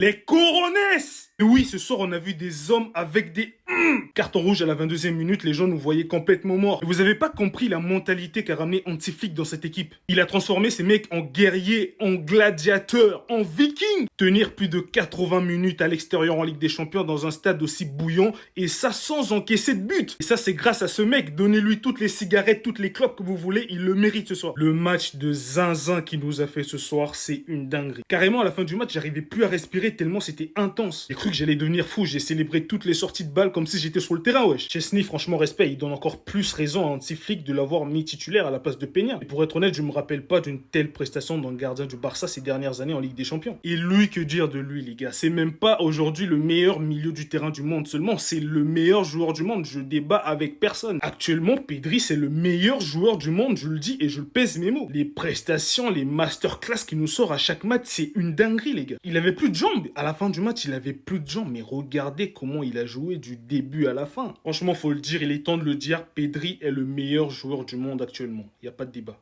Les Corones! Et oui, ce soir, on a vu des hommes avec des carton rouge à la 22e minute, les gens nous voyaient complètement morts. Et vous avez pas compris la mentalité qu'a ramené Anti-Flick dans cette équipe. Il a transformé ces mecs en guerriers, en gladiateurs, en vikings. Tenir plus de 80 minutes à l'extérieur en Ligue des Champions dans un stade aussi bouillant, et ça sans encaisser de but. Et ça, c'est grâce à ce mec. Donnez-lui toutes les cigarettes, toutes les clopes que vous voulez, il le mérite ce soir. Le match de zinzin qu'il nous a fait ce soir, c'est une dinguerie. Carrément, à la fin du match, j'arrivais plus à respirer tellement c'était intense. J'ai cru que j'allais devenir fou, j'ai célébré toutes les sorties de balles comme si j'étais sur le terrain, wesh. Chesney, franchement, respect, il donne encore plus raison à Anti-Flick de l'avoir mis titulaire à la place de Peña. Et pour être honnête, je me rappelle pas d'une telle prestation d'un gardien du Barça ces dernières années en Ligue des Champions. Et lui, que dire de lui, les gars? C'est même pas aujourd'hui le meilleur milieu du terrain du monde seulement, c'est le meilleur joueur du monde. Je débat avec personne. Actuellement, Pedri, c'est le meilleur joueur du monde, je le dis et je le pèse mes mots. Les prestations, les masterclass qu'il nous sort à chaque match, c'est une dinguerie, les gars. Il avait plus de jambes. À la fin du match, il avait plus de jambes. Mais regardez comment il a joué du début à la fin. Franchement, faut le dire, il est temps de le dire, Pedri est le meilleur joueur du monde actuellement. Il n'y a pas de débat.